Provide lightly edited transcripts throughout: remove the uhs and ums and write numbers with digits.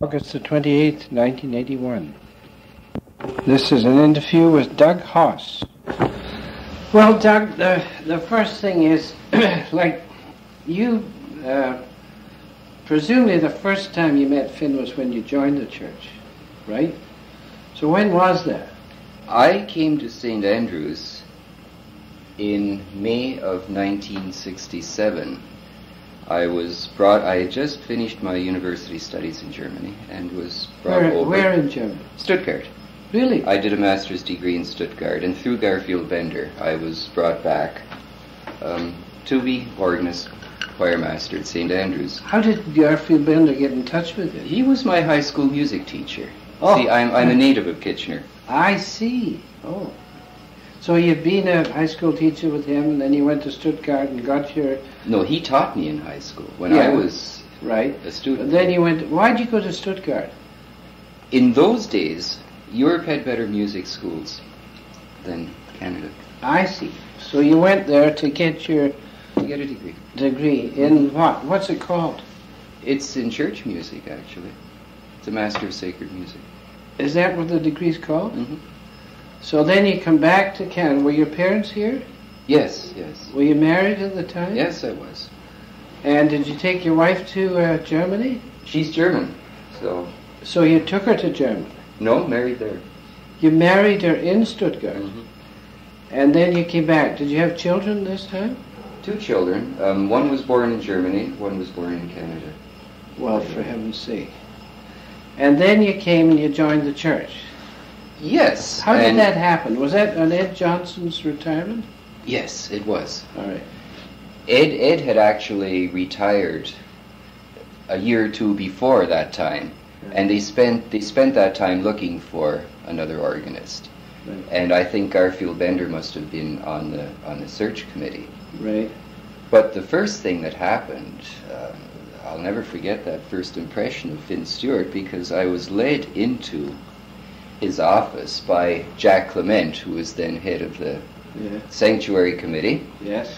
August the 28th, 1981. This is an interview with Doug Haas. Well, Doug, the first thing is, like, you, presumably the first time you met Finn was when you joined the church, right? So when was that? I came to St. Andrew's in May of 1967. I had just finished my university studies in Germany and was brought over. Where in Germany? Stuttgart. Really? I did a master's degree in Stuttgart, and through Garfield Bender I was brought back to be organist choir master at St. Andrew's. How did Garfield Bender get in touch with you? He was my high school music teacher. Oh. See, I'm a native of Kitchener. I see. Oh. So you'd been a high school teacher with him, and then you went to Stuttgart and got your... No, he taught me in high school when I was right. a student. And then you went... Why'd you go to Stuttgart? In those days, Europe had better music schools than Canada. I see. So you went there to get your... To get a degree. Degree in what? What's it called? It's in church music, actually. It's a Master of Sacred Music. Is that what the degree's called? Mm-hmm. So then you come back to Canada. Were your parents here? Yes, yes. Were you married at the time? Yes, I was. And did you take your wife to Germany? She's German, so... So you took her to Germany? No, married there. You married her in Stuttgart? Mm-hmm. And then you came back. Did you have children this time? 2 children. One was born in Germany, one was born in Canada. Well, for heaven's sake. And then you came and you joined the church. Yes. How did that happen? Was that on Ed Johnson's retirement? Yes, it was. All right. Ed had actually retired a year or two before that time, and they spent that time looking for another organist. Right. And I think Garfield Bender must have been on the search committee. Right. But the first thing that happened, I'll never forget that first impression of Finn Stewart, because I was led into his office by Jack Clement, who was then head of the Sanctuary Committee. Yes.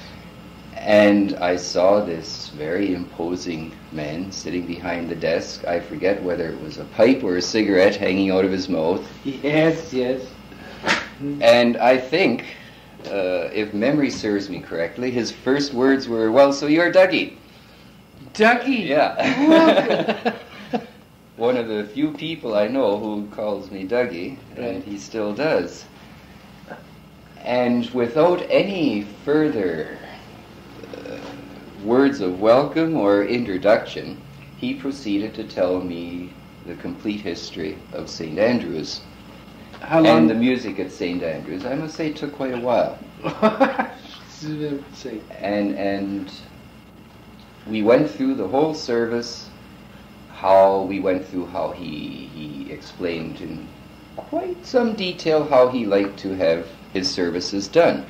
And I saw this very imposing man sitting behind the desk. I forget whether it was a pipe or a cigarette hanging out of his mouth. Yes, yes. And I think, if memory serves me correctly, his first words were, "Well, so you're Dougie." Dougie? Yeah. One of the few people I know who calls me Dougie, and he still does. And without any further words of welcome or introduction, he proceeded to tell me the complete history of St. Andrew's. How long? And the music at St. Andrew's. I must say it took quite a while. And we went through the whole service. How he explained in quite some detail how he liked to have his services done.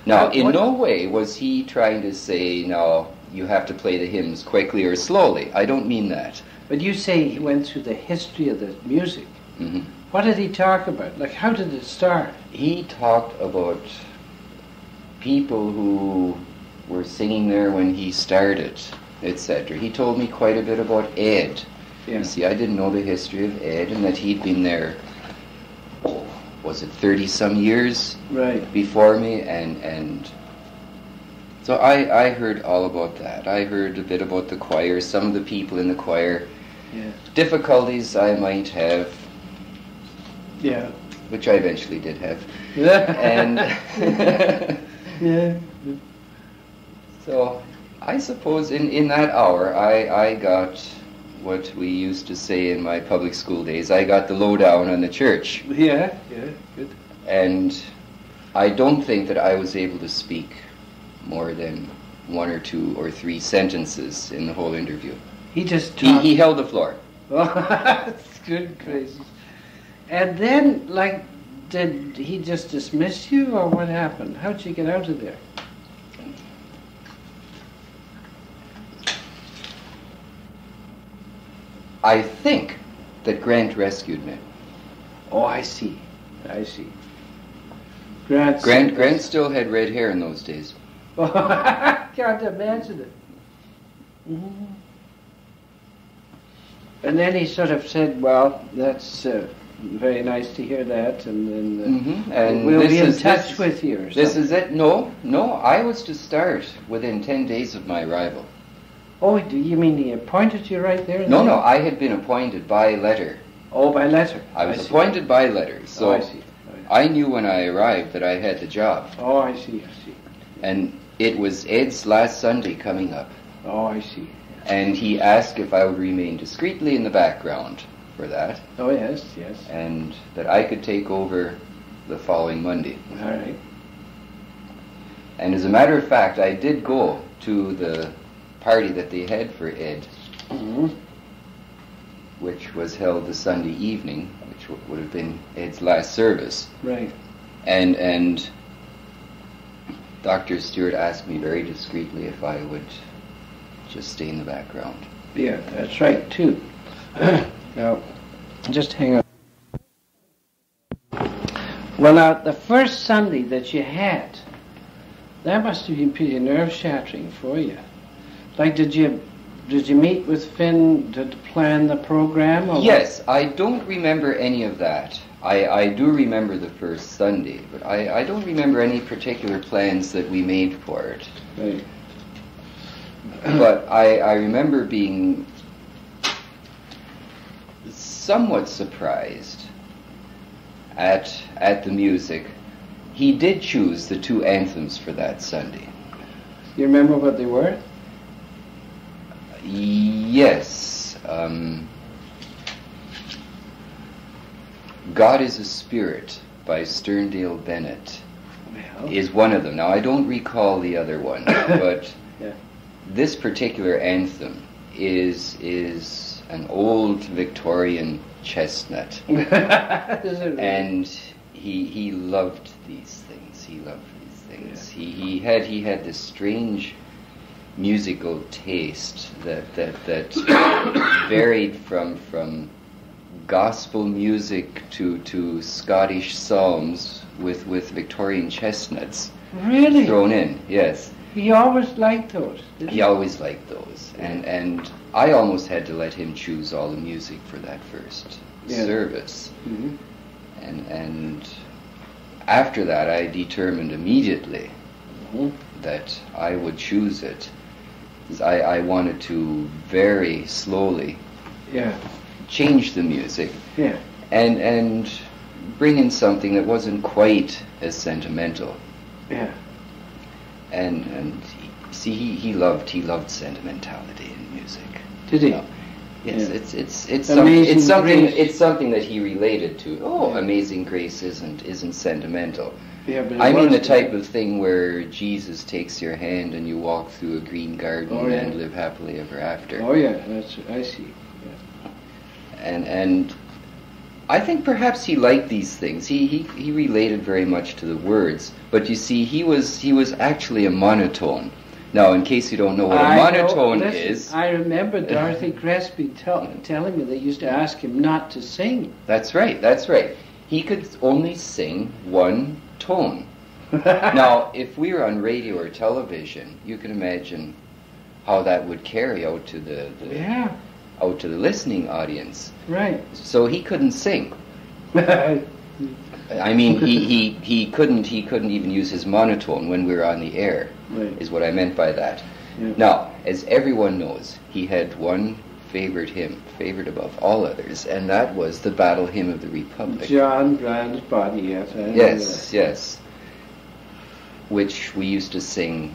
Now, in no way was he trying to say, now, you have to play the hymns quickly or slowly. I don't mean that. But you say he went through the history of the music. Mm-hmm. What did he talk about? Like, how did it start? He talked about people who were singing there when he started, etc. He told me quite a bit about Ed. Yeah. You see, I didn't know the history of Ed, and that he'd been there, was it 30-some years before me, and so I heard all about that. I heard a bit about the choir, some of the people in the choir, difficulties I might have, which I eventually did have, and so I suppose in that hour I got what we used to say in my public school days. I got the lowdown on the church. Yeah, good. And I don't think that I was able to speak more than 1 or 2 or 3 sentences in the whole interview. He just talked. He held the floor. Oh, that's good gracious. And then, like, did he just dismiss you, or what happened? How'd you get out of there? I think that Grant rescued me. Oh, I see. Grant still had red hair in those days. I can't imagine it. And then he sort of said, well, that's very nice to hear that, and then and we'll be in touch with you or This something. is it? No, I was to start within 10 days of my arrival. Oh, do you mean he appointed you right there? No, I had been appointed by letter. Oh, by letter. I was appointed by letter, so I see. I knew when I arrived that I had the job. Oh, I see. And it was Ed's last Sunday coming up. Oh, I see. And he asked if I would remain discreetly in the background for that. Oh, yes. And that I could take over the following Monday. All right. And as a matter of fact, I did go to the party that they had for Ed, which was held the Sunday evening, which would have been Ed's last service. Right. And Dr. Stewart asked me very discreetly if I would just stay in the background. Yeah, that's right, too. Now, just hang on. Well, now, the first Sunday that you had, that must have been pretty nerve-shattering for you. Like, did you meet with Finn to plan the program? Or yes, I don't remember any of that. I do remember the first Sunday, but I don't remember any particular plans that we made for it. Right. But I remember being somewhat surprised at the music. He did choose the two anthems for that Sunday. You remember what they were? Yes. God is a Spirit by Sterndale Bennett is one of them. Now, I don't recall the other one, but this particular anthem is an old Victorian chestnut. And he loved these things. He He had this strange musical taste that varied from gospel music to Scottish psalms with Victorian chestnuts Really? thrown in. Yes. He always liked those. He always liked those, and I almost had to let him choose all the music for that first service. Mm-hmm. And after that, I determined immediately that I would choose it. I wanted to very slowly change the music and bring in something that wasn't quite as sentimental. Yeah. And he loved sentimentality in music. Did he? Yes, Yeah. it's something that he related to. Oh, Amazing Grace isn't sentimental. Yeah, but I mean the type of thing where Jesus takes your hand and you walk through a green garden and live happily ever after. Oh yeah, I see. Yeah. And I think perhaps he liked these things. He related very much to the words. But you see, he was actually a monotone. Now, in case you don't know what a monotone is... I remember Dorothy Crespi telling me they used to ask him not to sing. That's right. He could only sing one tone. Now, if we were on radio or television, you can imagine how that would carry out to the listening audience. Right. So he couldn't sing. I mean, he couldn't even use his monotone when we were on the air, is what I meant by that. Yeah. Now, as everyone knows, he had one favorite hymn, favored above all others, and that was the Battle Hymn of the Republic. John Brown's Body, yes. Yes. Which we used to sing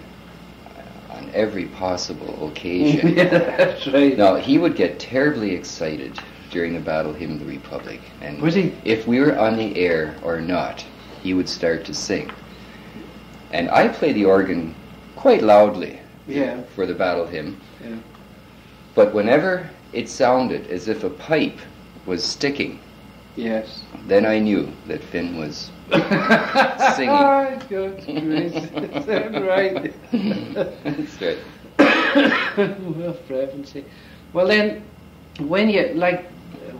on every possible occasion. Yeah, that's right. Now, he would get terribly excited during the Battle Hymn of the Republic. And was he? If we were on the air or not, he would start to sing. And I play the organ quite loudly for the Battle Hymn. Yeah. But whenever it sounded as if a pipe was sticking, then I knew that Finn was singing. Oh, good gracious. Is that right? That's right. Well, for heaven's sake. Well then, when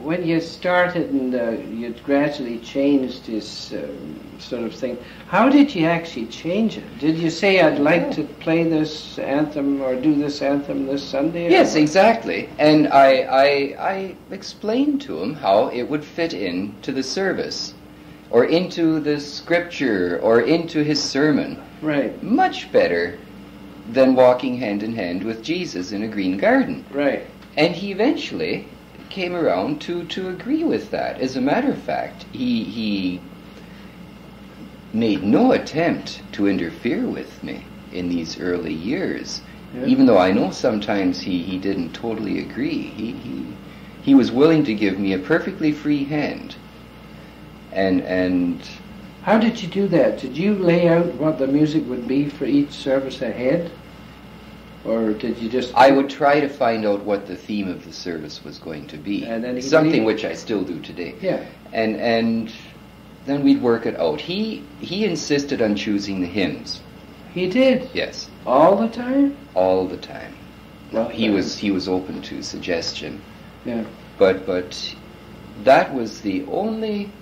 when you started and you gradually changed this sort of thing, how did you actually change it? Did you say, I'd like to play this anthem or do this anthem this Sunday? Yes, exactly. And I explained to him how it would fit into the service, or into the scripture, or into his sermon. Right. Much better than walking hand in hand with Jesus in a green garden. Right. And he eventually came around to agree with that. As a matter of fact, he made no attempt to interfere with me in these early years. Yeah. Even though I know sometimes he didn't totally agree. He was willing to give me a perfectly free hand. And how did you do that? Did you lay out what the music would be for each service ahead? Or did you just... I would try to find out what the theme of the service was going to be. And then something which I still do today. Yeah. And then we'd work it out. He insisted on choosing the hymns. He did? Yes. All the time? All the time. No, he was open to suggestion. Yeah. But that was the only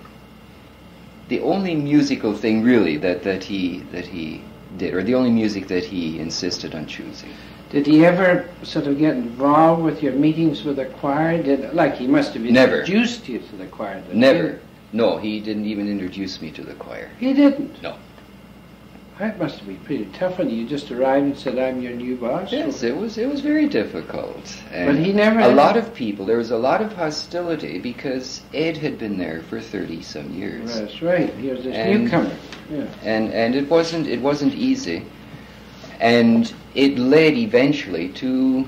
musical thing really that he did, or the only music that he insisted on choosing. Did he ever sort of get involved with your meetings with the choir? He must have introduced you to the choir. Never. No, he didn't even introduce me to the choir. He didn't? No. That must have been pretty tough when you just arrived and said, I'm your new boss. Yes, it was very difficult. And but he never... there was a lot of hostility because Ed had been there for 30-some years. That's right. He was this newcomer. Yeah. And it wasn't easy. And it led eventually to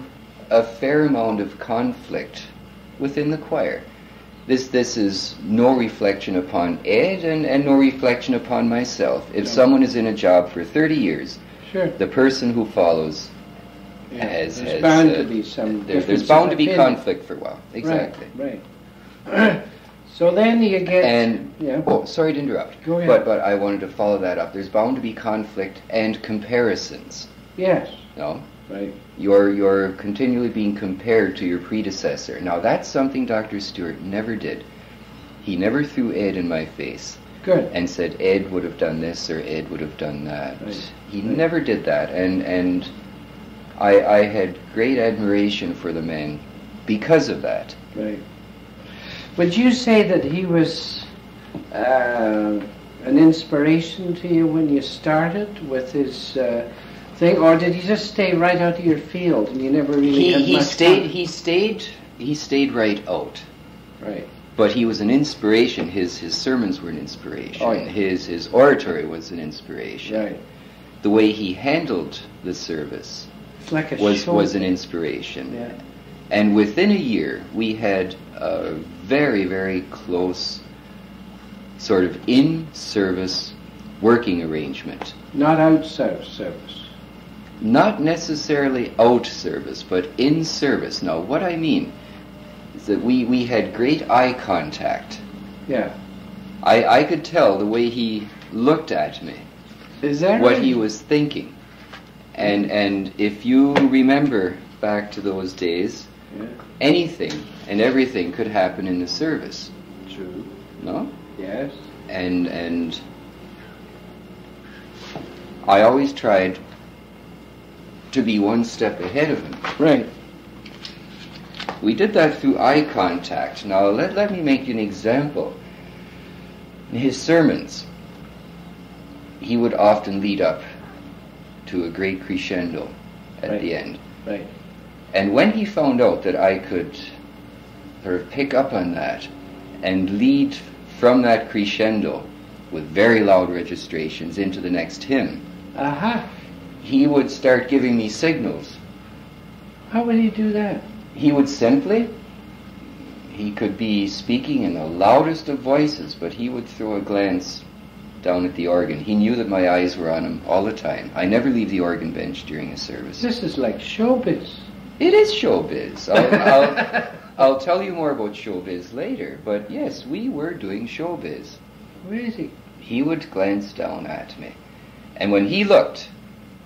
a fair amount of conflict within the choir. This is no reflection upon Ed and no reflection upon myself. If someone is in a job for 30 years, sure, the person who follows has bound to be some there's bound to be conflict for a while. Exactly. Right. So then you get... And, oh, sorry to interrupt. Go ahead. But I wanted to follow that up. There's bound to be conflict and comparisons. Yes. No? Right. You're continually being compared to your predecessor. Now, that's something Dr. Stewart never did. He never threw Ed in my face. Good. And said, Ed would have done this or Ed would have done that. Right. He never did that. And I had great admiration for the man because of that. Right. Would you say that he was an inspiration to you when you started with his thing, or did he just stay right out of your field and you never really had much fun? He stayed right out. Right. But he was an inspiration. His sermons were an inspiration. Oh, yeah. His oratory was an inspiration. Right. The way he handled the service like was an inspiration. Yeah. And within a year, we had a very, very close sort of in-service working arrangement. Not outside service. Not necessarily out service, but in service. Now, what I mean is that we had great eye contact. Yeah. I could tell the way he looked at me. Is that what right? he was thinking. And if you remember back to those days, yeah, anything and everything could happen in the service. True. No? Yes. And I always tried to be one step ahead of him. Right. We did that through eye contact. Now let me make you an example. In his sermons, he would often lead up to a great crescendo at the end. Right. And when he found out that I could sort of pick up on that and lead from that crescendo with very loud registrations into the next hymn, he would start giving me signals. How would he do that? He could be speaking in the loudest of voices, but he would throw a glance down at the organ. He knew that my eyes were on him all the time. I never leave the organ bench during a service. This is like showbiz. It is showbiz. I'll tell you more about showbiz later, but yes, we were doing showbiz. Crazy. He would glance down at me. And when he looked,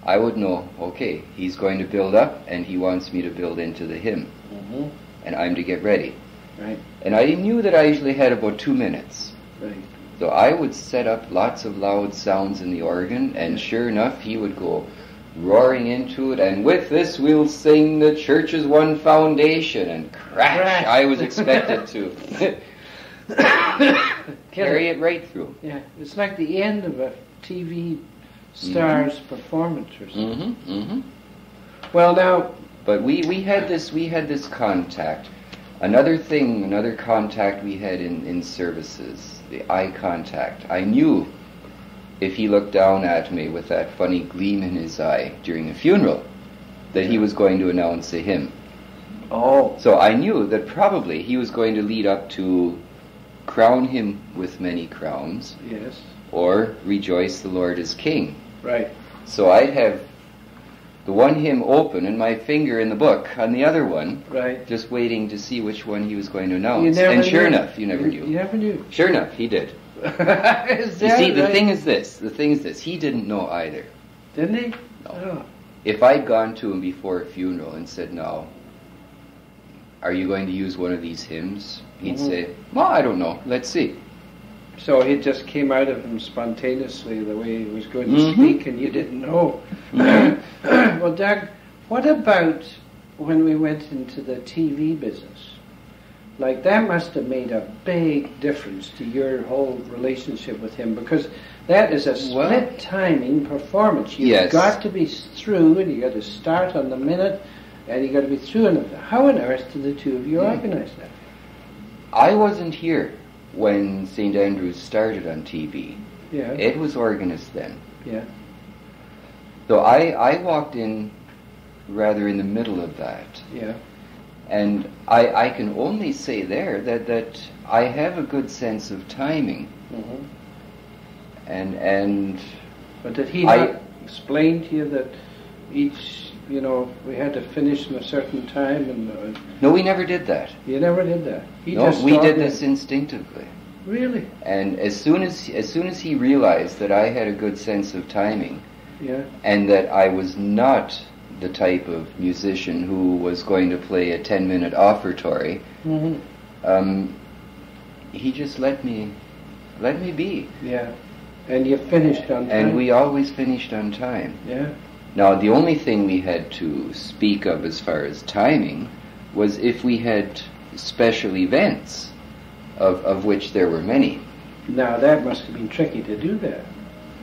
I would know, okay, he's going to build up and he wants me to build into the hymn. Mm-hmm. And I'm to get ready. Right. And I knew that I usually had about 2 minutes. Right. So I would set up lots of loud sounds in the organ, and sure enough, he would go roaring into it, and with this we'll sing the church's one foundation, and crash. I was expected to carry it right through. Yeah, it's like the end of a TV star's performance or something. Mm-hmm, mm-hmm. Well, now, but we had this contact. Another contact we had in services, the eye contact. I knew if he looked down at me with that funny gleam in his eye during a funeral, that he was going to announce a hymn. Oh. So I knew that probably he was going to lead up to crown him with many crowns. Yes. Or rejoice the Lord is King. Right. So I'd have the one hymn open and my finger in the book on the other one, right, just waiting to see which one he was going to announce. And sure enough, you never knew. You never knew. Sure enough, he did. You see, the thing is this. He didn't know either. Didn't he? No. Oh. If I'd gone to him before a funeral and said, "No, are you going to use one of these hymns?" He'd say, "Well, I don't know. Let's see." So it just came out of him spontaneously the way he was going to speak, and you didn't know. Well, Doug, what about when we went into the TV business? Like, that must have made a big difference to your whole relationship with him, because that is a split timing performance. You've got to be through, and you've got to start on the minute, and you've got to be through on the... How on earth did the two of you organize that? I wasn't here when St. Andrew's started on TV. Yeah. It was organist then. Yeah. So I walked in rather in the middle of that. Yeah. And I can only say there that I have a good sense of timing. Mm-hmm. And but did he not explain to you that each, we had to finish in a certain time? And no, we never did that. You never did that. We did this instinctively. Really? And as soon as he realized that I had a good sense of timing, yeah, and that I was not the type of musician who was going to play a 10-minute offertory, he just let me be. Yeah. And you finished on time. And we always finished on time. Yeah. Now, the only thing we had to speak of as far as timing was if we had special events, of which there were many. Now, that must have been tricky to do that.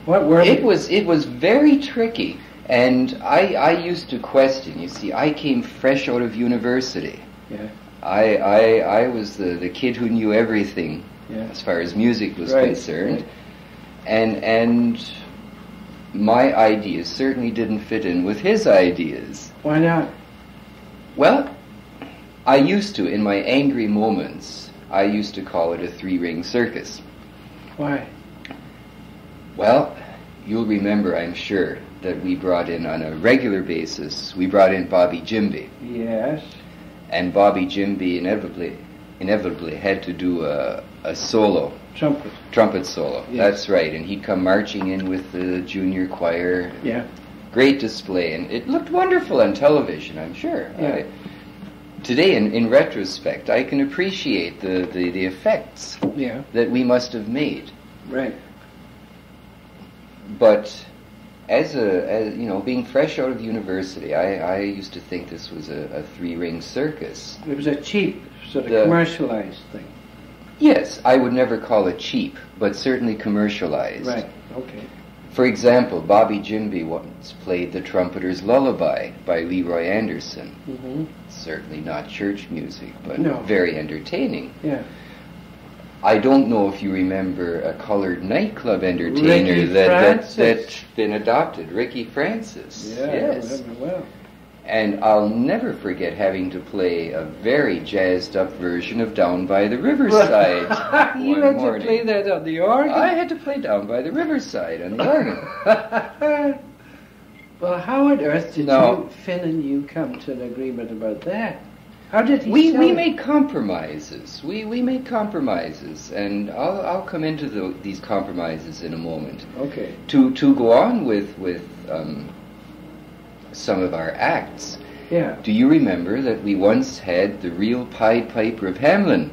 What were they? It was very tricky. And I used to question, you see, I came fresh out of university. Yeah. I was the kid who knew everything as far as music was concerned. Right. And my ideas certainly didn't fit in with his ideas. Why not? Well, I used to, in my angry moments, I used to call it a 3-ring circus. Why? Well, you'll remember, I'm sure, that we brought in on a regular basis, we brought in Bobby Jimby. Yes. And Bobby Jimby inevitably had to do a solo. Trumpet solo. Yes. That's right. And he'd come marching in with the junior choir. Yeah. Great display. And it looked wonderful on television, I'm sure. Yeah. Today, in retrospect, I can appreciate the effects that we must have made. Right. But as being fresh out of university, I used to think this was a 3-ring circus. It was a cheap, sort of commercialized thing. Yes, I would never call it cheap, but certainly commercialized. Right, okay. For example, Bobby Jimby once played The Trumpeter's Lullaby by Leroy Anderson. Mm-hmm. Certainly not church music, but very entertaining. Yeah. I don't know if you remember a colored nightclub entertainer that's been adopted, Ricky Francis. Yeah, yes. I remember well. And I'll never forget having to play a very jazzed up version of Down by the Riverside. You had to play that on the organ? I had to play Down by the Riverside on the organ. Well, how on earth did Finn and you come to an agreement about that? How did he We made compromises. We made compromises, and I'll come into these compromises in a moment. Okay. To go on with some of our acts, Yeah. Do you remember that we once had the real Pied Piper of Hamelin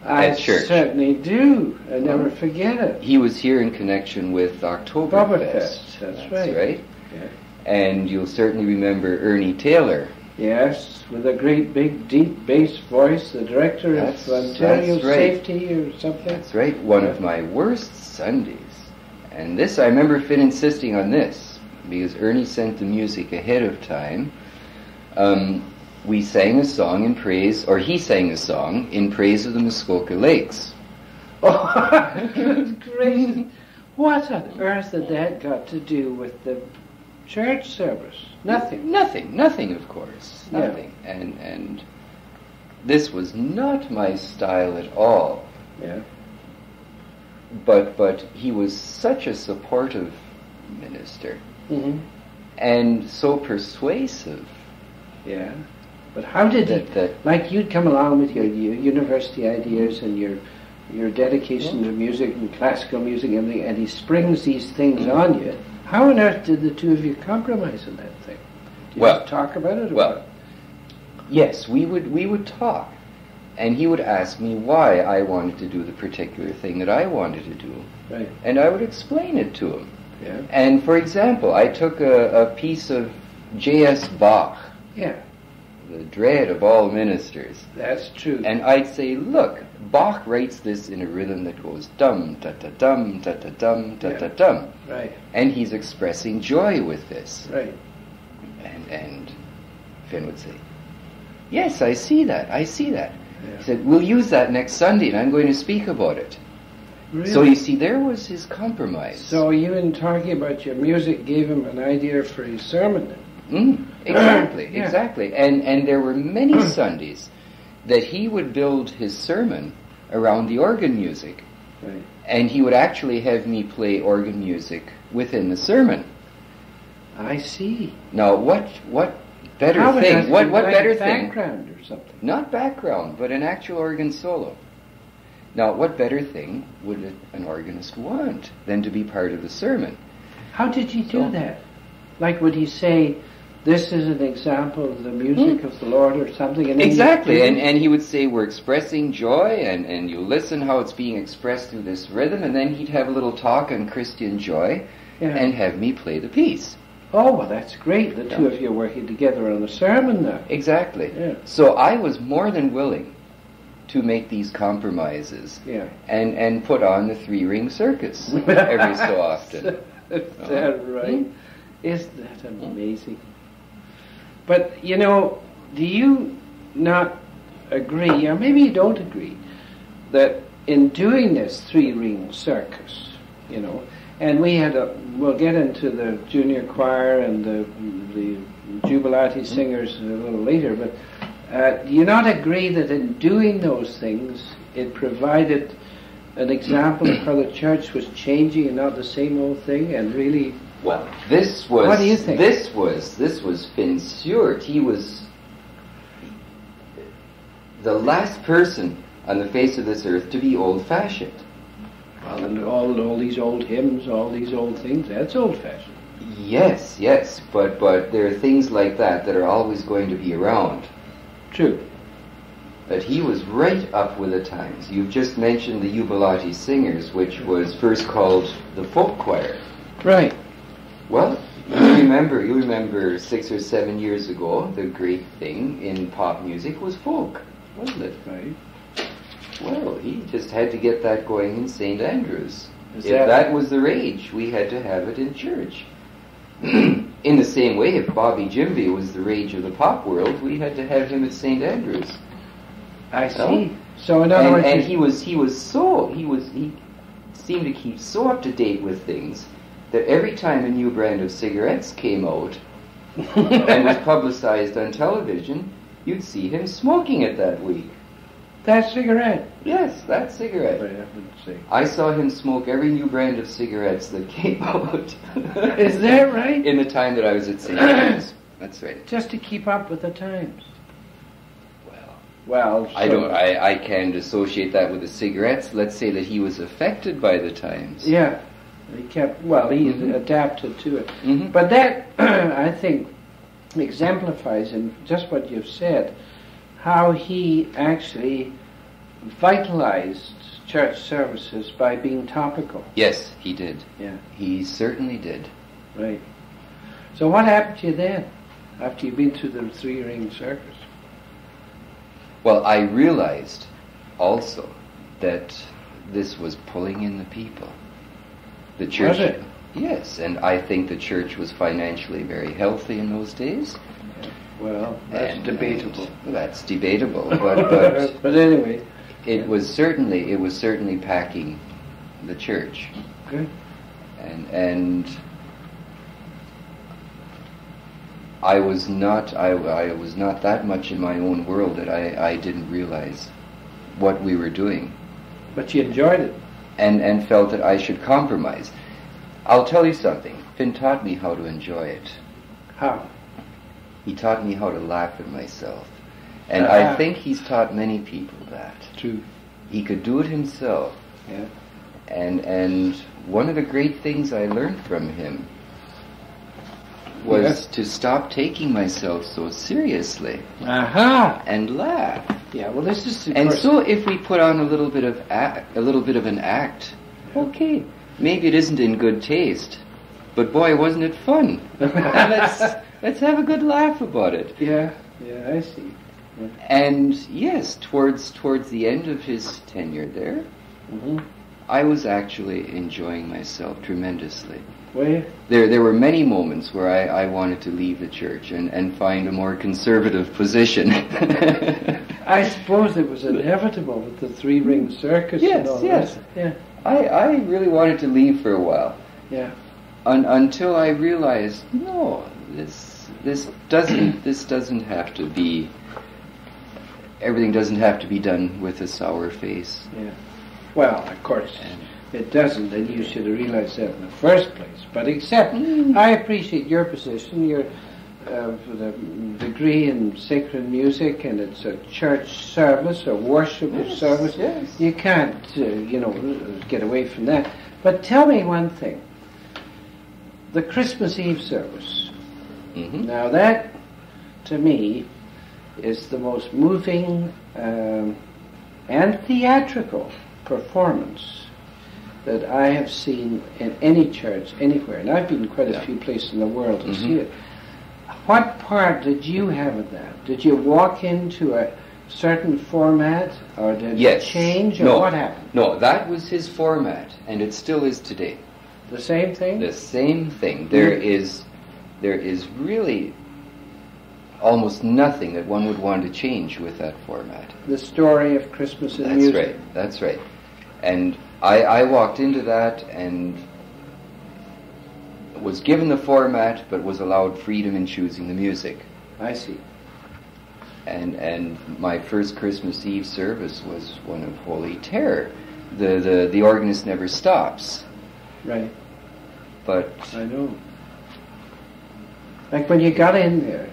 at church? I certainly do. I never forget it. He was here in connection with Oktoberfest. That's right. Yeah. And you'll certainly remember Ernie Taylor. Yes, with a great big deep bass voice, the director of Ontario Safety or something. That's right, one of my worst Sundays. And this, I remember Finn insisting on this, because Ernie sent the music ahead of time. We sang a song in praise, or he sang a song in praise of the Muskoka Lakes. Oh, that's great. What on earth had that got to do with the church service? Nothing, of course. Nothing. Yeah. And this was not my style at all. Yeah. But he was such a supportive minister. Mm-hmm. And so persuasive. Yeah. But how did he, like you'd come along with your university ideas and your dedication to music and classical music and everything, and he springs these things on you. How on earth did the two of you compromise on that thing? Did you talk about it? Yes, we would talk, and he would ask me why I wanted to do the particular thing that I wanted to do, right? And I would explain it to him. Yeah. And for example, I took a piece of J.S. Bach. Yeah. The dread of all ministers. That's true. And I'd say, look, Bach writes this in a rhythm that goes dum, da da dum, da da dum, da da dum. Right. And he's expressing joy with this. Right. And Finn would say, yes, I see that. Yeah. He said, we'll use that next Sunday, and I'm going to speak about it. Really? So you see, there was his compromise. So you, in talking about your music, gave him an idea for his sermon then? Exactly. And there were many Sundays that he would build his sermon around the organ music. Right. And he would actually have me play organ music within the sermon. I see. Now, what better thing? What better thing? Background or something? Not background, but an actual organ solo. Now, what better thing would an organist want than to be part of the sermon? How did he do that? Like, would he say, this is an example of the music of the Lord or something? And exactly, and he would say, we're expressing joy, and you listen how it's being expressed through this rhythm, and then he'd have a little talk on Christian joy, and have me play the piece. Oh, well, that's great. The two of you are working together on a sermon now. Exactly. Yeah. So I was more than willing to make these compromises and put on the 3-ring circus every so often. Is that right? Isn't that amazing? But, you know, do you not agree, or maybe you don't agree, that in doing this 3-ring circus, you know, and we'll get into the junior choir and the jubilati singers a little later, but do you not agree that in doing those things, it provided an example of how the church was changing and not the same old thing, and really... Well, this was... What do you think? This was Finn Stewart. He was the last person on the face of this earth to be old-fashioned. Well, and all these old hymns, all these old things, that's old-fashioned. Yes, but there are things like that are always going to be around. True. But he was right up with the times. You've just mentioned the Jubilati Singers, which was first called the folk choir. Right. Well, you remember 6 or 7 years ago, the great thing in pop music was folk, wasn't it? Right. Well, he just had to get that going in St. Andrews. If that was the rage, we had to have it in church. In the same way, if Bobby Jimby was the rage of the pop world, we had to have him at St. Andrews. I see. So in other words, he seemed to keep so up to date with things that every time a new brand of cigarettes came out and was publicized on television, you'd see him smoking it that week. That cigarette? Yes, that cigarette. I saw him smoke every new brand of cigarettes that came out. Is that right? In the time that I was at St. Andrews. That's right. Just to keep up with the times. Well, I can't associate that with the cigarettes. Let's say that he was affected by the times. Yeah. He adapted to it. Mm-hmm. But that, I think, exemplifies in just what you've said, how he actually vitalized church services by being topical. Yes, he did. Yeah. He certainly did. Right. So what happened to you then, after you've been through the three-ring circus? Well, I realized also that this was pulling in the people. The church. Was it? Yes, and I think the church was financially very healthy in those days. Well, that's debatable. That's debatable, but but anyway, it was certainly packing the church. good. And I was not that much in my own world that I didn't realize what we were doing, But you enjoyed it. and felt that I should compromise. I'll tell you something. Finn taught me how to enjoy it. How? He taught me how to laugh at myself. And I think he's taught many people that. True. He could do it himself. Yeah. And one of the great things I learned from him was to stop taking myself so seriously Aha! and laugh. Yeah. Well, this is. And so if we put on a little bit of an act, okay, maybe it isn't in good taste, but boy, wasn't it fun? let's have a good laugh about it. Yeah. Yeah. I see. Yeah. And yes, towards the end of his tenure there, Mm-hmm. I was actually enjoying myself tremendously. Well, There were many moments where I wanted to leave the church and find a more conservative position. I suppose it was inevitable with the three-ring circus and all yes. that. Yeah. I really wanted to leave for a while. Yeah. Until I realized, no, this doesn't have to be. Everything doesn't have to be done with a sour face. Yeah. Well, of course, it doesn't, and you should have realized that in the first place. But I appreciate your position. Your the degree in sacred music, and it's a church service, a worship service. Yes. You can't, get away from that. But tell me one thing: the Christmas Eve service. Mm-hmm. Now that, to me, is the most moving and theatrical performance that I have seen in any church anywhere, and I've been quite a few places in the world to see it. What part did you have in that? Did you walk into a certain format, or did it change, or what happened? No, that was his format, and it still is today. The same thing? The same thing. There is really almost nothing that one would want to change with that format. The story of Christmas in music. That's right. And I walked into that and was given the format, but was allowed freedom in choosing the music. I see. And my first Christmas Eve service was one of holy terror. The organist never stops. Right. But I know. Like when you got in there,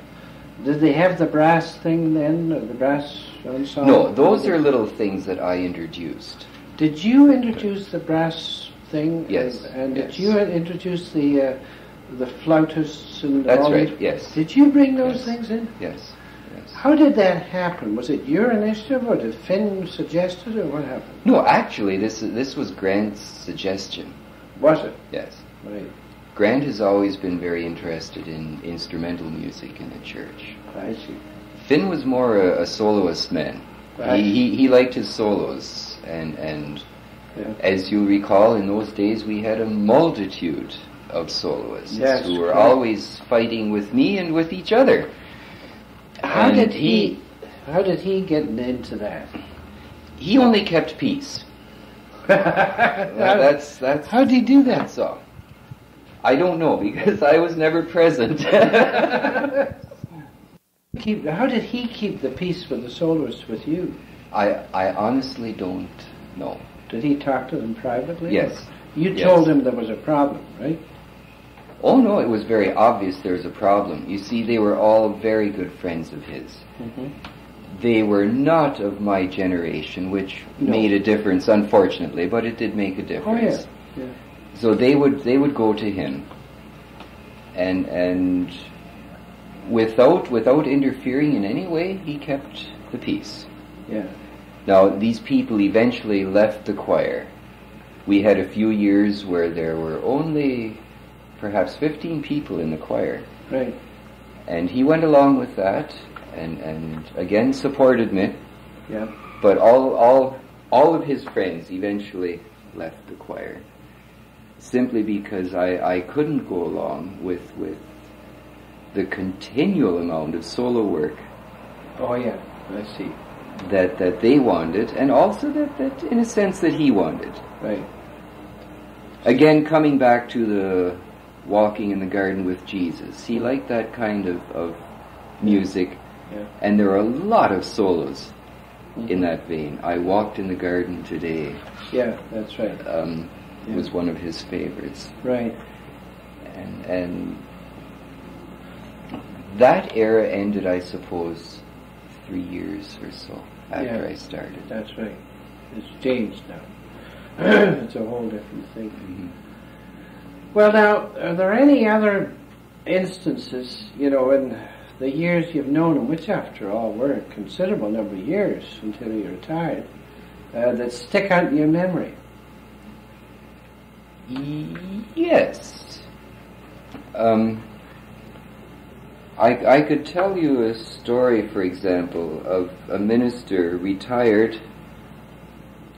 did they have the brass thing then, or the brass ensemble? no, those are little things that I introduced. Did you introduce the brass thing? Yes. And did you introduce the flautists and That's all right, that? yes. Did you bring those things in? Yes. How did that happen? Was it your initiative, or did Finn suggest it, or what happened? No, actually, this was Grant's suggestion. Was it? Yes. Right. Grant has always been very interested in instrumental music in the church. I see. Finn was more a soloist man. Right. He liked his solos, and Yeah. as you recall, in those days we had a multitude of soloists who were correct. always fighting with me and with each other. How And did he get into that? He only kept peace. That's How did he do that? that's all. I don't know, because I was never present. How did he keep the peace with the soloists with you? I honestly don't know. Did he talk to them privately? Yes. You Yes. told him there was a problem, right? Oh no, it was very obvious there was a problem. You see, they were all very good friends of his. Mm-hmm. They were not of my generation, which made a difference, unfortunately, but it did make a difference. Oh yeah. So they would go to him, and without interfering in any way, he kept the peace. Yeah. Now, these people eventually left the choir. We had a few years where there were only perhaps 15 people in the choir. Right. And he went along with that, and again supported me. Yeah. But all of his friends eventually left the choir, simply because I couldn't go along with the continual amount of solo work. Oh yeah, I see. That they wanted, and also that in a sense that he wanted. Right. Again, coming back to the walking in the garden with Jesus, he liked that kind of music, yeah. And there are a lot of solos in that vein. I Walked in the Garden Today. Yeah, that's right. Was one of his favorites. Right. And that era ended, I suppose, 3 years or so after I started. That's right. It's changed now. It's a whole different thing. Mm-hmm. Well, now, are there any other instances, in the years you've known him, which after all were a considerable number of years until you retired, that stick out in your memory? Yes. I could tell you a story, for example, of a minister retired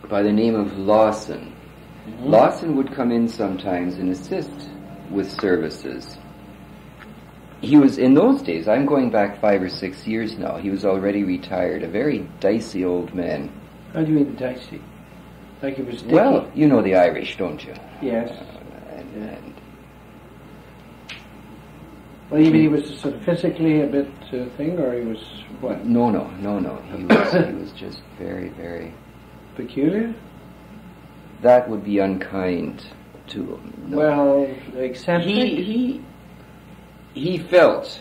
by the name of Lawson. Mm-hmm. Lawson would come in sometimes and assist with services. He was, in those days, I'm going back 5 or 6 years now, he was already retired, a very dicey old man. How do you mean dicey? Like he was dicky? Well, you know the Irish, don't you? Yes. And well, you mean he was sort of physically a bit thing, or he was what? No. He was just very, very peculiar. That would be unkind to him. No. Well, eccentric. He felt.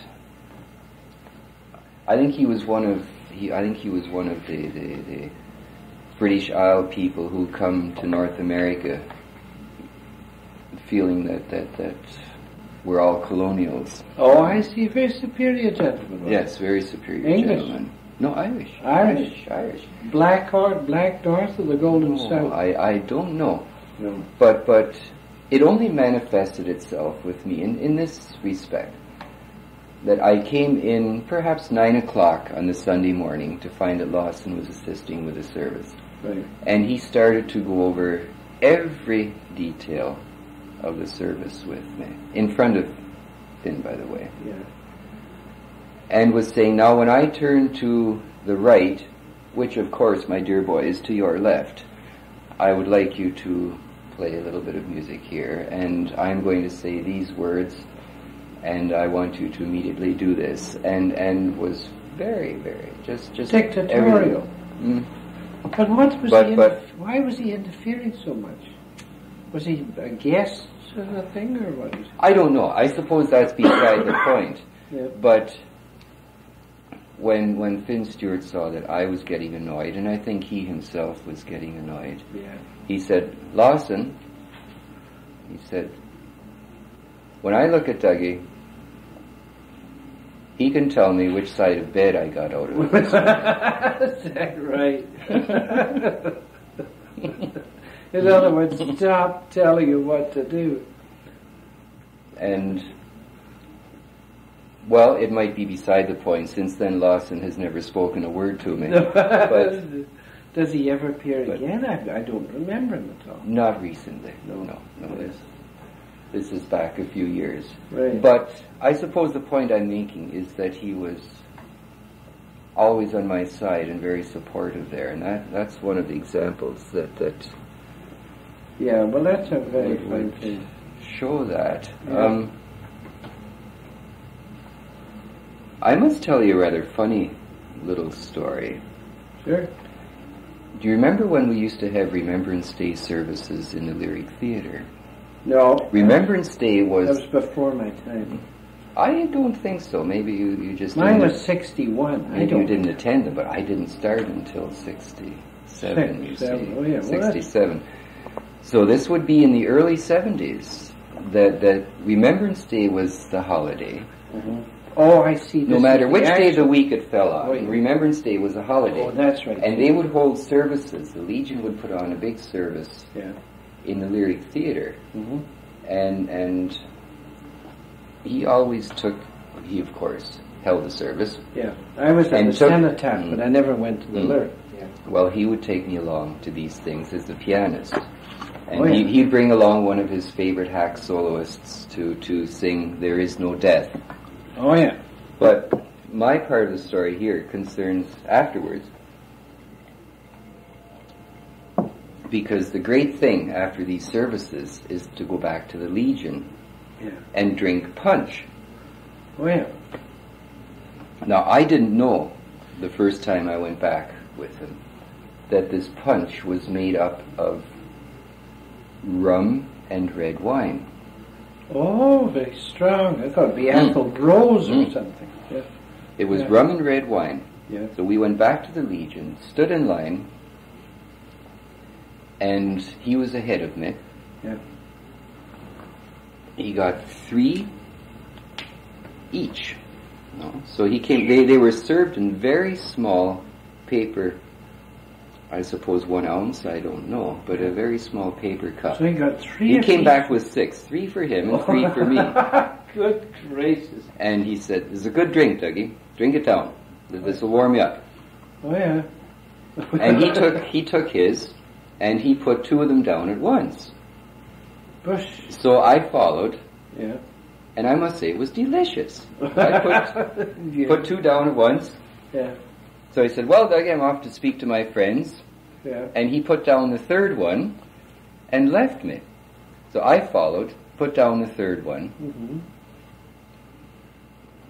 I think he was one of the British Isle people who come to North America feeling that we're all colonials. Oh, I see. Very superior gentleman. Yes, very superior English. gentleman. No, Irish. Irish. Black North of the Golden South. I don't know. No. But it only manifested itself with me in this respect. That I came in perhaps 9 o'clock on the Sunday morning to find that Lawson was assisting with the service. Right. And he started to go over every detail of the service with me, in front of Finn, by the way. Yeah. And was saying, now when I turn to the right, which of course, my dear boy, is to your left, I would like you to play a little bit of music here, and I'm going to say these words, and I want you to immediately do this, and was very, very just dictatorial. But why was he interfering so much? Was he a guest sort of thing, or what? I don't know. I suppose that's beside the point. Yeah. But when Finn Stewart saw that I was getting annoyed, and I think he himself was getting annoyed, he said, Lawson, when I look at Dougie, he can tell me which side of bed I got out of. Is that right? In other words, stop telling you what to do. And, well, it might be beside the point. Since then, Lawson has never spoken a word to me. But does he ever appear again? I don't remember him at all. Not recently. No. This is back a few years. Right. But I suppose the point I'm making is that he was always on my side and very supportive there. And that's one of the examples that yeah, well, that's a very fine thing. Show that. Yeah. I must tell you a rather funny little story. Sure. Do you remember when we used to have Remembrance Day services in the Lyric Theatre? No. Remembrance Day was... That was before my time. I don't think so. Maybe you just... Mine was 61. Maybe you didn't attend them, but I didn't start until 67, you see. Oh, yeah. 67. So this would be in the early 70s, that Remembrance Day was the holiday. Mm-hmm. Oh, I see. No matter which day of the week it fell on. Right. Remembrance Day was a holiday. Oh, that's right. And they would hold services. The Legion would put on a big service in the Lyric Theatre. Mm-hmm. And he always he of course held the service. Yeah, I was at the cenotaph, but I never went to the Lyric. Yeah. Well, he would take me along to these things as the pianist. And he'd bring along one of his favorite hack soloists to sing There Is No Death. Oh, yeah. But my part of the story here concerns afterwards. Because the great thing after these services is to go back to the Legion and drink punch. Oh, yeah. Now, I didn't know the first time I went back with him that this punch was made up of rum and red wine. Oh, very strong. I thought it'd be apple rose or something. Yeah. It was rum and red wine. Yeah. So we went back to the Legion, stood in line, and he was ahead of me. Yeah. He got 3 each. No? So he came. They were served in very small paper. I suppose 1 ounce. I don't know, but a very small paper cup. So he got 3. He came back with 6. 3 for him and 3 for me. Good gracious! And he said, "This is a good drink, Dougie. Drink it down. This will warm you up." Oh yeah. And he took his, and he put 2 of them down at once. Bush. So I followed. Yeah. And I must say, it was delicious. I put 2 down at once. Yeah. So I said, "Well, Doug, I'm off to speak to my friends." Yeah. And he put down the 3rd one and left me. So I followed, put down the 3rd one. Mm-hmm.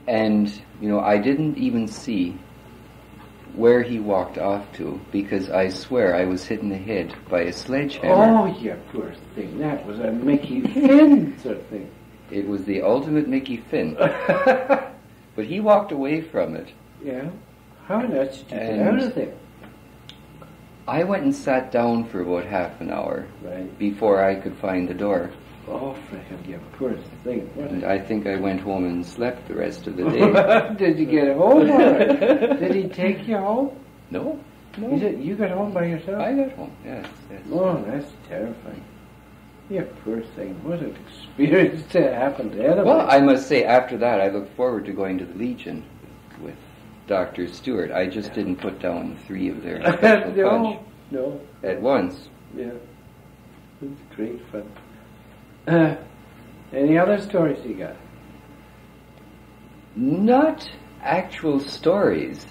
And, I didn't even see where he walked off to, because I swear I was hit in the head by a sledgehammer. Oh, you poor thing. That was a Mickey Finn sort of thing. It was the ultimate Mickey Finn. But he walked away from it. Yeah. How did you get out of there? I went and sat down for about half an hour before I could find the door. Oh, for him, you poor thing. And I think I went home and slept the rest of the day. Did you get home? Did he take you home? No. You got home by yourself? I got home, yes. Oh, that's terrifying. You poor thing. What an experience to happen to anybody. Well, I must say, after that, I looked forward to going to the Legion with Dr. Stewart. I just didn't put down 3 of their special punch at once. Yeah. It was great fun. Any other stories you got? Not actual stories.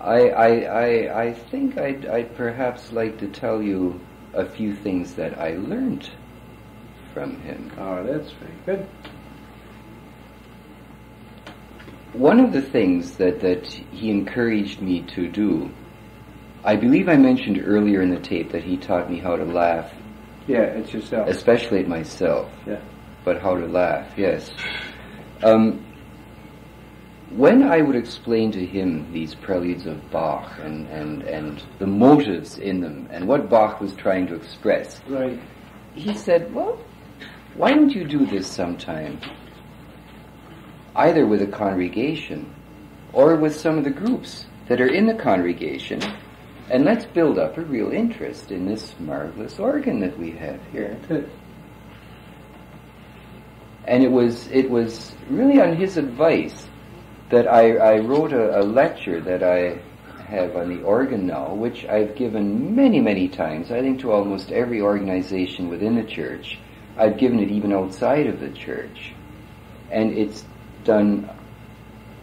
I think I'd perhaps like to tell you a few things that I learned from him. Oh, that's very good. One of the things that he encouraged me to do, I believe I mentioned earlier in the tape that he taught me how to laugh. Yeah, it's yourself. Especially at myself. Yeah. But how to laugh, yes. When I would explain to him these preludes of Bach and the motives in them and what Bach was trying to express, he said, "Well, why don't you do this sometime? Either with a congregation or with some of the groups that are in the congregation, and let's build up a real interest in this marvelous organ that we have here." And it was really on his advice that I wrote a lecture that I have on the organ now, which I've given many, many times, I think to almost every organization within the church. I've given it even outside of the church. And it's done,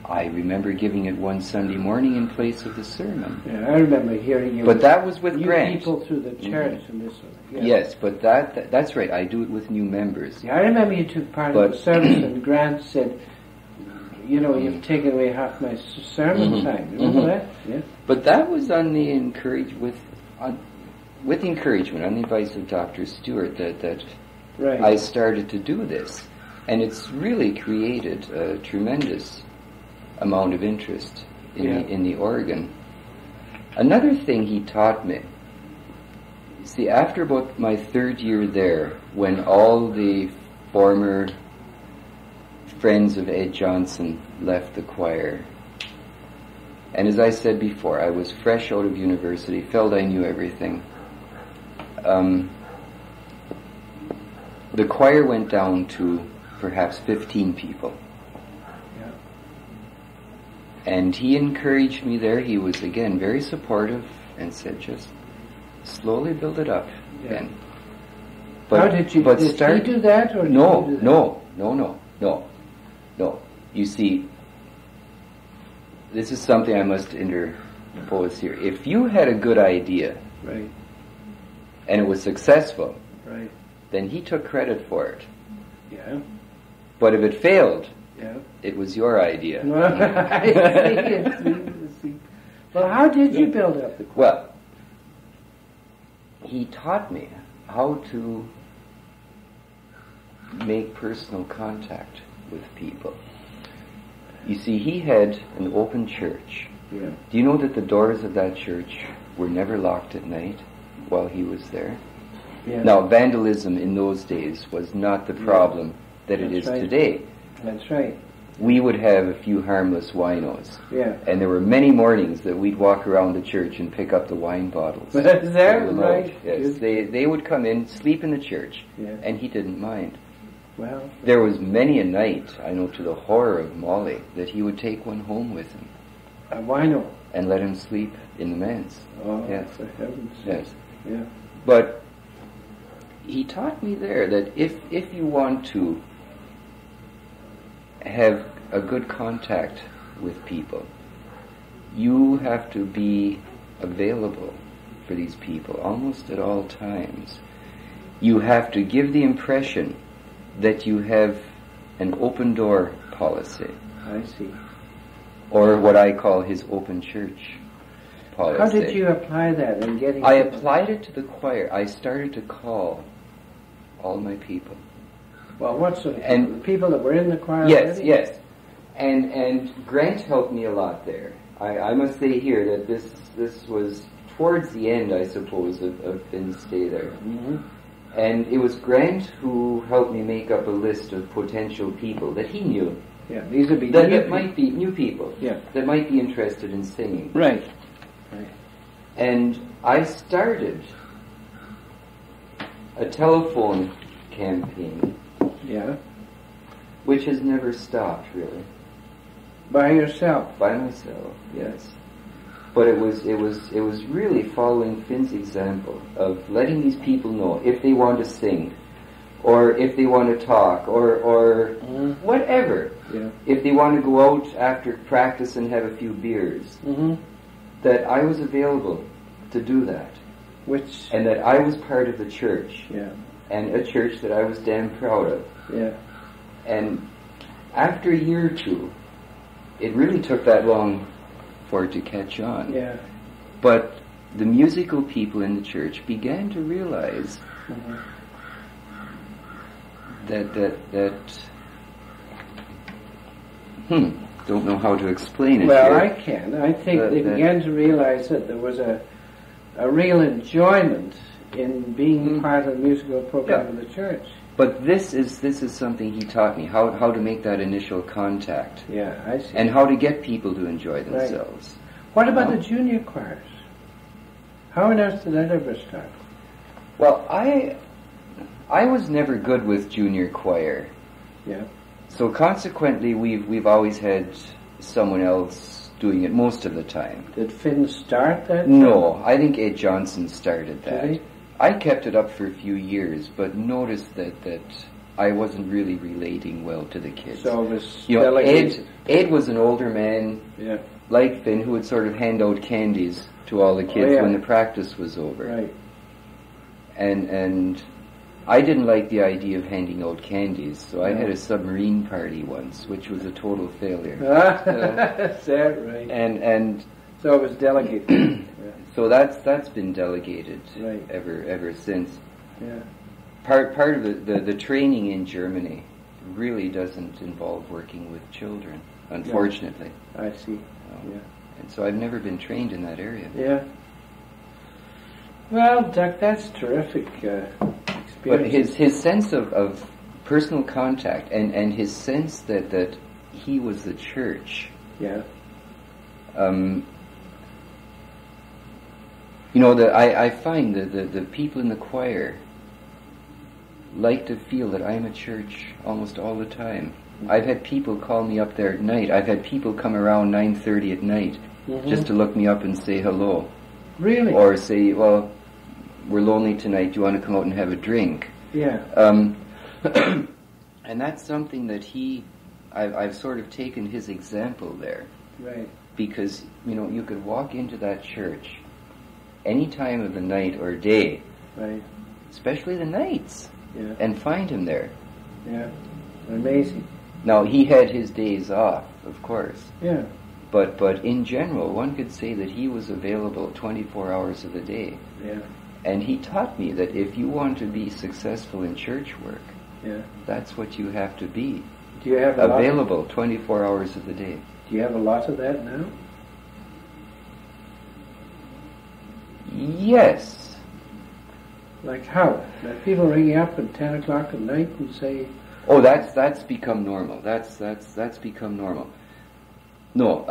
I remember giving it one Sunday morning in place of the sermon. Yeah, I remember hearing you. But that was with Grant. People through the church and this one. Yeah. Yes, but that's right, I do it with new members. Yeah, I remember you took part of the service and Grant said, you've taken away half my sermon time. Remember that? Yeah. But that was on the encouragement, on the advice of Dr. Stewart, that I started to do this. And it's really created a tremendous amount of interest in the organ. Another thing he taught me, see, after about my 3rd year there, when all the former friends of Ed Johnson left the choir. And as I said before, I was fresh out of university, felt I knew everything. The choir went down to perhaps 15 people. Yeah. And he encouraged me there. He was, again, very supportive and said, just slowly build it up again. But how did you, did he do that? Or No. You see, this is something I must interpose here. If you had a good idea, right, and it was successful, right, then he took credit for it. Yeah. But if it failed, yeah, it was your idea. I see. Well, how did you build up the choir? Well, he taught me how to make personal contact with people. You see, he had an open church. Yeah. Do you know that the doors of that church were never locked at night while he was there? Yeah. Now, vandalism in those days was not the problem that it is today. That's right. We would have a few harmless winos. Yeah. And there were many mornings that we'd walk around the church and pick up the wine bottles. Is that right? Yes. They would come in, sleep in the church, yeah, and he didn't mind. Well, there was many a night, I know to the horror of Molly, that he would take one home with him. A wino. And let him sleep in the manse. Oh, yes. For heaven's sake. Yes. Yeah. But he taught me there that if you want to have a good contact with people, you have to be available for these people almost at all times. You have to give the impression that you have an open door policy. I see. Or what I call his open church policy. How did you apply that in getting... I applied it to the choir. I started to call all my people. Well, what sort of people? The people that were in the choir Yes, already? yes. And Grant helped me a lot there. I must say here that this was towards the end, I suppose, of Finn's stay there. Mm-hmm. And it was Grant who helped me make up a list of potential people that he knew. Yeah, these would be that might be new people. Yeah. That might be interested in singing. Right. And I started a telephone campaign. Yeah. Which has never stopped, really. By yourself? By myself, yes. But it was really following Finn's example of letting these people know if they want to sing, or if they want to talk, or whatever. Yeah. If they want to go out after practice and have a few beers, that I was available to do that. And that I was part of the church. Yeah. And a church that I was damn proud of. Yeah. And after a year or two, it really took that long for it to catch on. Yeah. But the musical people in the church began to realize don't know how to explain it. Well, here. I can. I think they began to realize that there was a real enjoyment in being part of the musical program of the church. But this is something he taught me, how to make that initial contact. Yeah, I see. And how to get people to enjoy themselves. Right. What about the junior choirs? How on earth did that ever start? Well, I was never good with junior choir. Yeah. So consequently, we've always had someone else doing it most of the time. Did Finn start that? No, I think Ed Johnson started that. Did he? I kept it up for a few years, but noticed that I wasn't really relating well to the kids. So it was Ed was an older man, like Finn, who would sort of hand out candies to all the kids when the practice was over. Right. And I didn't like the idea of handing out candies, so I had a submarine party once, which was a total failure. Is that right? And so it was delegated. So that's been delegated ever since. Yeah. Part of the training in Germany really doesn't involve working with children, unfortunately. I see. Yeah. And so I've never been trained in that area. Yeah. Well, Doug, that's terrific experience. But his sense of personal contact and his sense that he was the church. Yeah. I find that the people in the choir like to feel that I'm a church almost all the time. I've had people call me up there at night. I've had people come around 9:30 at night just to look me up and say hello. Really? Or say, well, we're lonely tonight, do you want to come out and have a drink? Yeah. And that's something that I've sort of taken his example there. Right. Because, you could walk into that church any time of the night or day, right, especially the nights, yeah, and find him there. Yeah. Amazing. Now, he had his days off, of course. Yeah. But in general, one could say that he was available 24 hours of the day. Yeah. And he taught me that if you want to be successful in church work, yeah, that's what you have to be. Do you have available 24 hours of the day. Do you have a lot of that now? Yes. Like how? That people ring you up at 10 o'clock at night and say... Oh, that's become normal. That's become normal. No,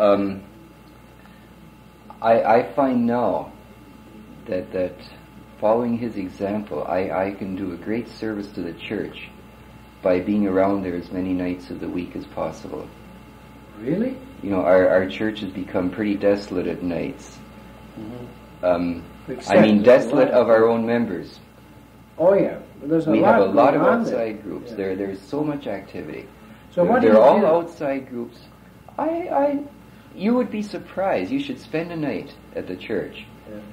I find now that following his example, I can do a great service to the church by being around there as many nights of the week as possible. Really? Our church has become pretty desolate at nights. Mm-hmm. I mean, desolate of our own members. Oh yeah, we have a lot of outside groups. Yeah. There's so much activity. So what do you do? They're all outside groups. You would be surprised. You should spend a night at the church.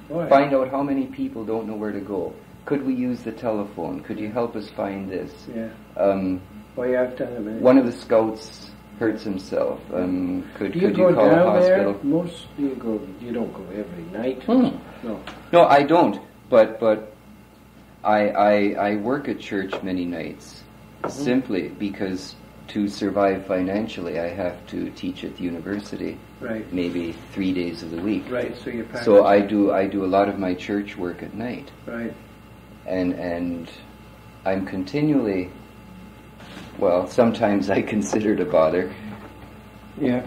Yeah. Find out how many people don't know where to go. Could we use the telephone? Could you help us find this? Yeah. I've done it. One of the scouts hurts himself. Could you call a hospital? You don't go every night. No, I don't. But I work at church many nights, simply because to survive financially, I have to teach at the university. Right. Maybe 3 days of the week. Right. So you practice. So I do a lot of my church work at night. Right. And I'm continually, well, sometimes I consider it a bother. Yeah.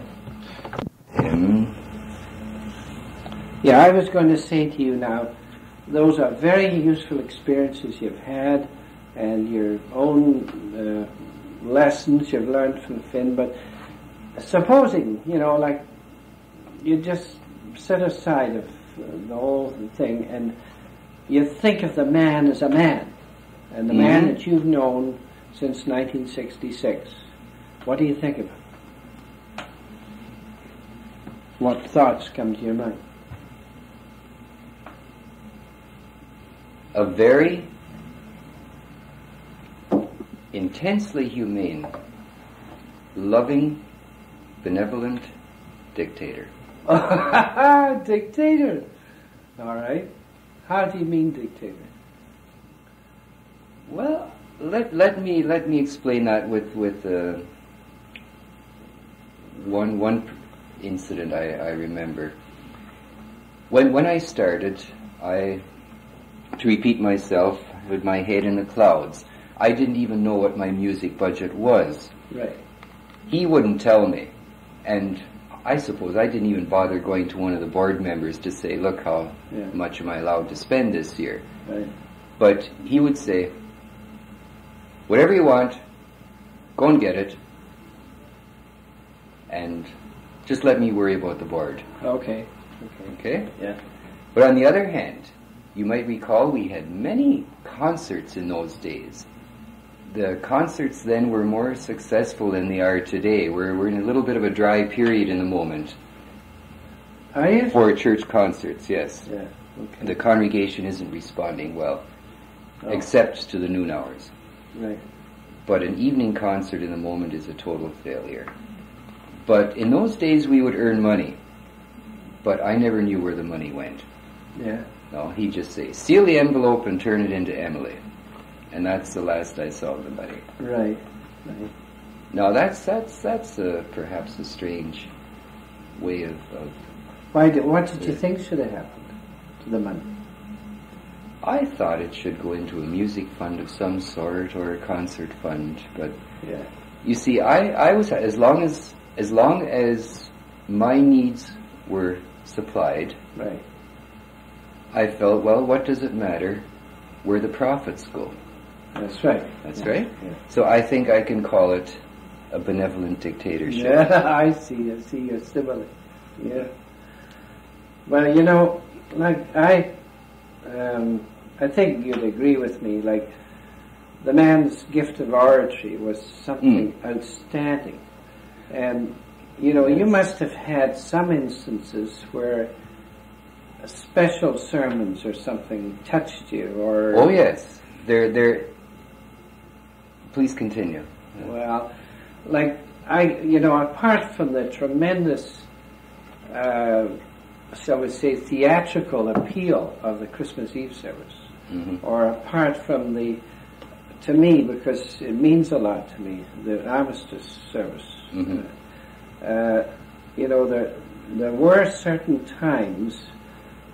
Yeah, I was going to say to you now, those are very useful experiences you've had, and your own lessons you've learned from Finn, but supposing, like, you just set aside of the whole thing, and you think of the man as a man, and the man that you've known since 1966. What do you think of him? What thoughts come to your mind? A very intensely humane, loving, benevolent dictator. Dictator. All right. How do you mean dictator? Well, let me explain that with one incident I remember. When I started, to repeat myself, with my head in the clouds, I didn't even know what my music budget was. Right. He wouldn't tell me, and I suppose I didn't even bother going to one of the board members to say, look, how much am I allowed to spend this year? Right. But he would say, whatever you want, go and get it, and just let me worry about the board. Okay. Okay? Yeah. But on the other hand, you might recall we had many concerts in those days. The concerts then were more successful than they are today. We're in a little bit of a dry period in the moment. Are you? For church concerts, yes. Yeah. Okay. The congregation isn't responding well, except to the noon hours. Right. But an evening concert in the moment is a total failure. But in those days we would earn money, but I never knew where the money went. Yeah. No, he'd just say, seal the envelope and turn it into Emily. And that's the last I saw of the money. Right. Right. Now that's perhaps a strange way of... What did you think should have happened to the money? I thought it should go into a music fund of some sort or a concert fund, but Yeah. you see, I was, as long as my needs were supplied, Right. I felt, well, what does it matter where the profits go? That's right. That's Yeah. right. Yeah. So I think I can call it a benevolent dictatorship. Yeah, I see your simile. Yeah. Well, you know, like I think you'd agree with me, like the man's gift of oratory was something outstanding. And, you know, you must have had some instances where special sermons or something touched you, or... Oh yes. They're please continue. Well, like, apart from the tremendous, shall we say, theatrical appeal of the Christmas Eve service, or apart from to me, because it means a lot to me, the armistice service, there were certain times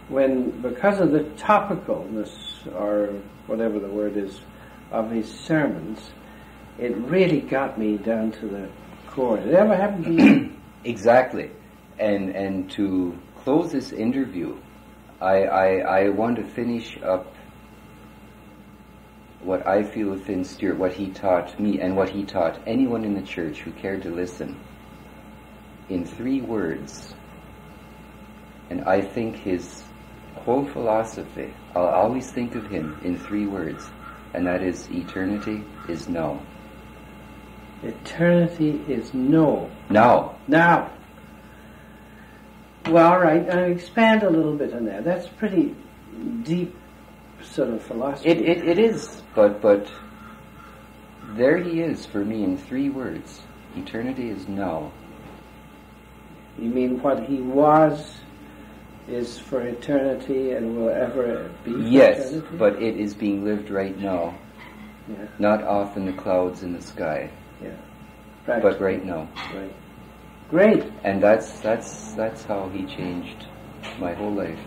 when, because of the topicalness, or whatever the word is, of his sermons, it really got me down to the core. Did it ever happen to you? Exactly. And to close this interview, I want to finish up what I feel within Stuart, what he taught me and what he taught anyone in the church who cared to listen, in 3 words. And I think his whole philosophy, I'll always think of him in 3 words, and that is, eternity is now. Eternity is no. Now. Now. Well, all right, expand a little bit on that. That's pretty deep sort of philosophy. It is, but there he is for me in 3 words. Eternity is now. You mean what he was is for eternity and will ever be for Yes, eternity? but it is being lived right now, Yeah, not off in the clouds in the sky, yeah. but right now. Right. Great. And that's how he changed my whole life.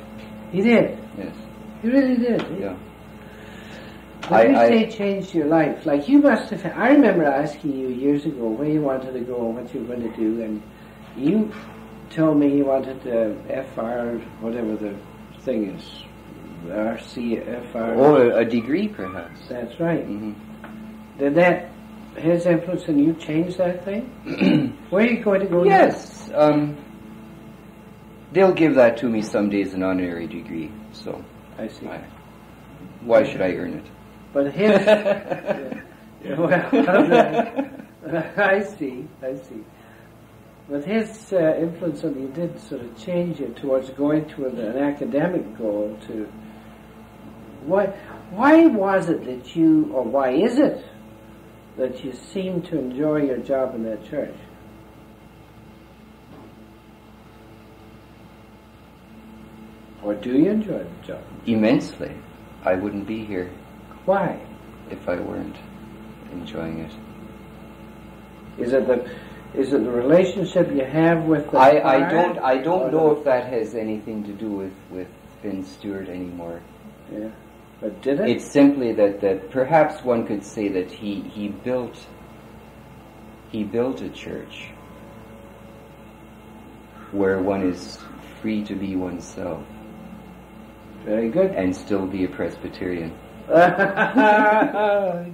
He did. Yes. He really did. Yeah. When you say changed your life, like you must have, I remember asking you years ago where you wanted to go and what you were going to do, and you told me you wanted to FR, whatever the thing is, RCFR. Or a degree, perhaps. That's right. Mm-hmm. Did his influence on you change that thing? Where are you going to go Yes. They'll give that to me some days, an honorary degree, so I see. why should I earn it? But his, I see. But his influence on you did sort of change you towards going to an academic goal. Why was it that you, or why is it that you seem to enjoy your job in that church? Or do you enjoy the job? Immensely. I wouldn't be here Why? if I weren't enjoying it. Is it the relationship you have with the I don't know if that has anything to do with Finn Stewart anymore. Yeah. But did it? It's simply that perhaps one could say that he built a church where one is free to be oneself. Very good. And still be a Presbyterian.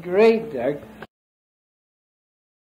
Great, Doug.